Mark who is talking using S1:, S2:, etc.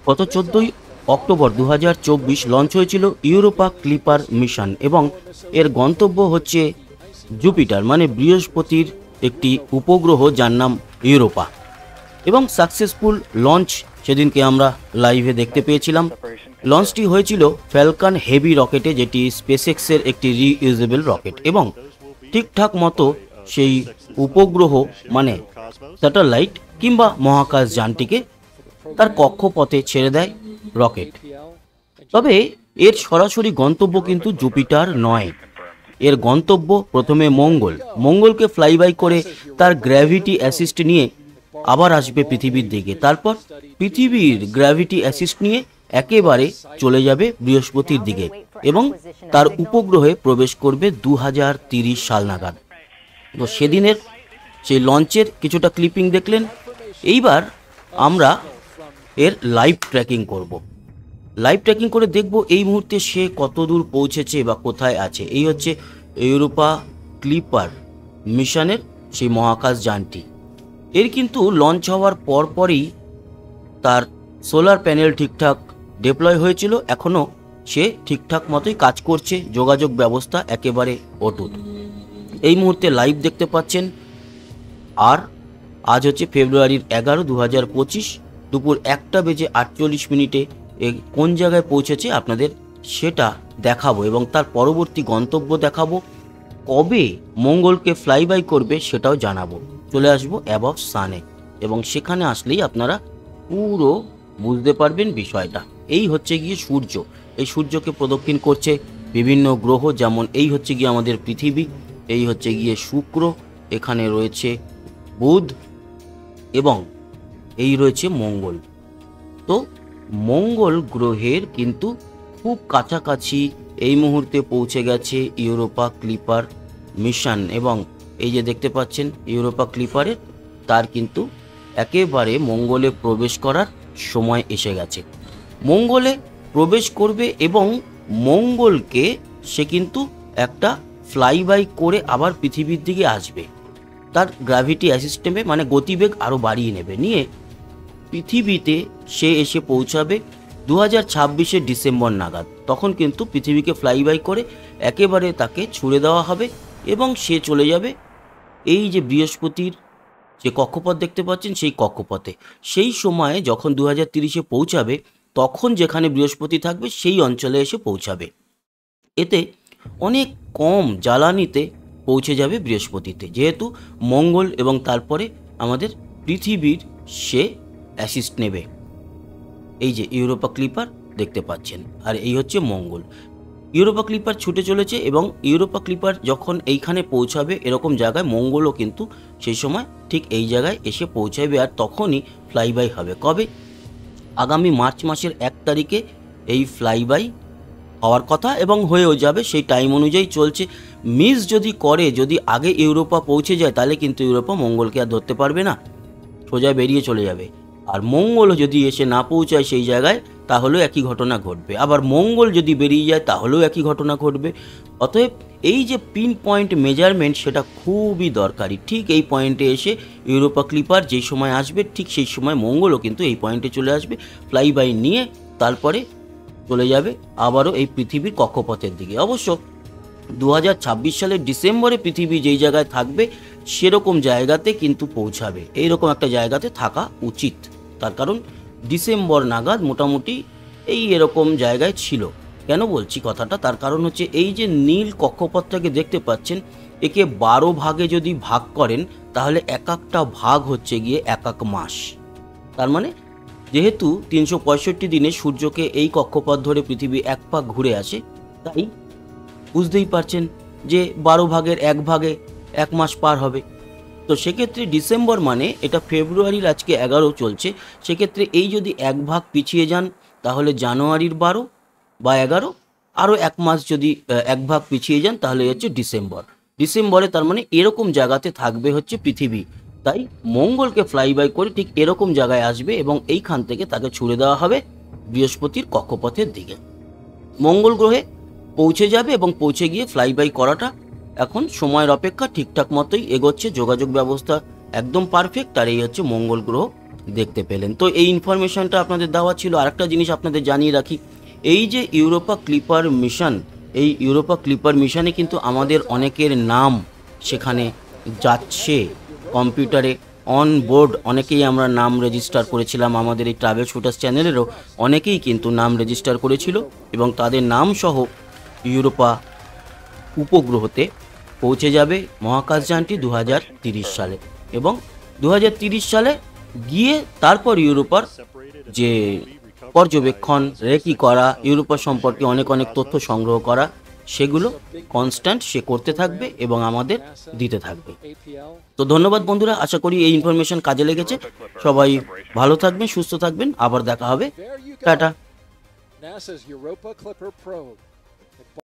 S1: গত 14ই October 2024 launch হয়েছিল Europa clipper mission এবং এর গন্তব্য হচ্ছে জুপিটার মানে বৃহস্পতির একটি উপগ্রহ যার নাম ইউরোপা এবং সাকসেসফুল লঞ্চ সেদিনকে আমরা লাইভে দেখতে পেয়েছিলাম। লঞ্চটি হয়েছিল ফ্যালকন হেভি রকেটে, যেটি স্পেসএক্সের একটি রিইউজেবল রকেট এবং ঠিকঠাক মতো সেই উপগ্রহ মানে স্যাটেলাইট কিংবা মহাকাশ যানটিকে তার কক্ষপথে ছেড়ে দেয় রকেট। তবে এর সরাসরি গন্তব্য কিন্তু জুপিটার নয়, এর গন্তব্য প্রথমে মঙ্গলকে ফ্লাইবাই করে তার গ্র্যাভিটি অ্যাসিস্ট নিয়ে আবার আসবে পৃথিবীর দিকে, তারপর পৃথিবীর গ্র্যাভিটি অ্যাসিস্ট নিয়ে একেবারে চলে যাবে বৃহস্পতির দিকে এবং তার উপগ্রহে প্রবেশ করবে 2030 সাল নাগাদ। তো সেদিনের সেই লঞ্চের কিছুটা ক্লিপিং দেখলেন। এইবার আমরা এর লাইভ ট্র্যাকিং করব। লাইভ ট্র্যাকিং করে দেখব এই মুহূর্তে সে কত দূর পৌঁছেছে বা কোথায় আছে। এই হচ্ছে ইউরোপা ক্লিপার মিশনের সেই মহাকাশ যানটি। এর কিন্তু লঞ্চ হওয়ার পরপরই তার সোলার প্যানেল ঠিকঠাক ডিপ্লয় হয়েছিল, এখনও সে ঠিকঠাক মতোই কাজ করছে, যোগাযোগ ব্যবস্থা একেবারে অটুট। এই মুহূর্তে লাইভ দেখতে পাচ্ছেন। আর আজ হচ্ছে ফেব্রুয়ারির 11, 2025 দুপুর 1:48 কোন জায়গায় পৌঁছেছে আপনাদের সেটা দেখাবো এবং তার পরবর্তী গন্তব্য দেখাবো। কবে মঙ্গলকে ফ্লাইবাই করবে সেটাও জানাবো। চলে আসবো অ্যাবভ সানে এবং সেখানে আসলেই আপনারা পুরো বুঝতে পারবেন বিষয়টা। এই হচ্ছে গিয়ে সূর্য, এই সূর্যকে প্রদক্ষিণ করছে বিভিন্ন গ্রহ, যেমন এই হচ্ছে গিয়ে আমাদের পৃথিবী, এই হচ্ছে গিয়ে শুক্র, এখানে রয়েছে বুধ এবং এই রয়েছে মঙ্গল। তো মঙ্গল গ্রহের কিন্তু খুব কাছাকাছি এই মুহূর্তে পৌঁছে গেছে ইউরোপা ক্লিপার মিশন এবং এই যে দেখতে পাচ্ছেন ইউরোপা ক্লিপারের তার কিন্তু একেবারে মঙ্গলে প্রবেশ করার সময় এসে গেছে। মঙ্গলে প্রবেশ করবে এবং মঙ্গলকে সে কিন্তু একটা ফ্লাইবাই করে আবার পৃথিবীর দিকে আসবে। তার গ্র্যাভিটি অ্যাসিস্টেমে মানে গতিবেগ আরও বাড়িয়ে নেবে, নিয়ে পৃথিবীতে সে এসে পৌঁছাবে 2026 ডিসেম্বর নাগাদ। তখন কিন্তু পৃথিবীকে ফ্লাইবাই করে একেবারে তাকে ছুড়ে দেওয়া হবে এবং সে চলে যাবে এই যে বৃহস্পতির যে কক্ষপথ দেখতে পাচ্ছেন সেই কক্ষপথে। সেই সময়ে যখন 2030 পৌঁছাবে তখন যেখানে বৃহস্পতি থাকবে সেই অঞ্চলে এসে পৌঁছাবে। এতে অনেক কম জ্বালানিতে পৌঁছে যাবে বৃহস্পতিতে, যেহেতু মঙ্গল এবং তারপরে আমাদের পৃথিবীর সে অ্যাসিস্ট নেবে। এই যে ইউরোপা ক্লিপার দেখতে পাচ্ছেন আর এই হচ্ছে মঙ্গল। ইউরোপা ক্লিপার ছুটে চলেছে এবং ইউরোপা ক্লিপার যখন এইখানে পৌঁছাবে এরকম জায়গায়, মঙ্গলও কিন্তু সেই সময় ঠিক এই জায়গায় এসে পৌঁছাবে আর তখনই ফ্লাইবাই হবে। কবে? আগামী মার্চ মাসের 1 তারিখে এই ফ্লাইবাই হওয়ার কথা এবং হয়েও যাবে, সেই টাইম অনুযায়ী চলছে। মিস যদি করে, যদি আগে ইউরোপা পৌঁছে যায় তাহলে কিন্তু ইউরোপা মঙ্গলকে আর ধরতে পারবে না, সোজা বেরিয়ে চলে যাবে। আর মঙ্গলও যদি এসে না পৌঁছায় সেই জায়গায় তাহলেও একই ঘটনা ঘটবে, আবার মঙ্গল যদি বেরিয়ে যায় তাহলেও একই ঘটনা ঘটবে। অতএব এই যে পিন পয়েন্ট মেজারমেন্ট সেটা খুবই দরকারি। ঠিক এই পয়েন্টে এসে ইউরোপা ক্লিপার যেই সময় আসবে ঠিক সেই সময় মঙ্গলও কিন্তু এই পয়েন্টে চলে আসবে ফ্লাইবাই নিয়ে, তারপরে চলে যাবে আবারও এই পৃথিবীর কক্ষপথের দিকে। অবশ্য 2026 সালের ডিসেম্বরে পৃথিবী যেই জায়গায় থাকবে সেরকম জায়গাতে কিন্তু পৌঁছাবে, এইরকম একটা জায়গাতে থাকা উচিত। তার কারণ ডিসেম্বর নাগাদ মোটামুটি এই এরকম জায়গায় ছিল। কেন বলছি কথাটা? তার কারণ হচ্ছে এই যে নীল কক্ষপথটাকে দেখতে পাচ্ছেন, একে 12 ভাগে যদি ভাগ করেন তাহলে এক একটা ভাগ হচ্ছে গিয়ে এক এক মাস। তার মানে যেহেতু 365 দিনে সূর্যকে এই কক্ষপথ ধরে পৃথিবী এক পাক ঘুরে আসে, তাই বুঝতেই পারছেন যে 12 ভাগের 1 ভাগে 1 মাস পার হবে। তো সেক্ষেত্রে ডিসেম্বর মানে এটা ফেব্রুয়ারির আজকে 11 চলছে, সেক্ষেত্রে এই যদি 1 ভাগ পিছিয়ে যান তাহলে জানুয়ারির 12 বা 11, আরও 1 মাস যদি 1 ভাগ পিছিয়ে যান তাহলে হচ্ছে ডিসেম্বরে তার মানে এরকম জায়গাতে থাকবে হচ্ছে পৃথিবী। তাই মঙ্গলকে ফ্লাইবাই করে ঠিক এরকম জায়গায় আসবে এবং এইখান থেকে তাকে ছুড়ে দেওয়া হবে বৃহস্পতির কক্ষপথের দিকে। মঙ্গল গ্রহে পৌঁছে যাবে এবং পৌঁছে গিয়ে ফ্লাইবাই করাটা এখন সময়ের অপেক্ষা ঠিকঠাক মতোই এগোচ্ছে, যোগাযোগ ব্যবস্থা একদম পারফেক্ট। আর এই হচ্ছে মঙ্গল গ্রহ দেখতে পেলেন। তো এই ইনফরমেশনটা আপনাদের দেওয়া ছিল। আরেকটা জিনিস আপনাদের জানিয়ে রাখি, এই যে ইউরোপা ক্লিপার মিশন, এই ইউরোপা ক্লিপার মিশনে কিন্তু আমাদের অনেকের নাম সেখানে যাচ্ছে কম্পিউটারে অন বোর্ড। অনেকেই আমরা নাম রেজিস্টার করেছিলাম, আমাদের এই ট্রাভেল শুটার্স চ্যানেলেরও অনেকেই কিন্তু নাম রেজিস্টার করেছিল এবং তাদের নাম সহ ইউরোপা উপগ্রহতে পৌঁছে যাবে মহাকাশযানটি 2030 সালে। এবং 2030 সালে গিয়ে তারপর ইউরোপার যে পর্যবেক্ষণ রেকি করা, ইউরোপা সম্পর্কে অনেক অনেক তথ্য সংগ্রহ করা, সেগুলো কনস্ট্যান্ট সে করতে থাকবে এবং আমাদের দিতে থাকবে। তো ধন্যবাদ বন্ধুরা, আশা করি এই ইনফরমেশন কাজে লেগেছে। সবাই ভালো থাকবেন, সুস্থ থাকবেন, আবার দেখা হবে। Tata.
S2: NASA's Europa Clipper probe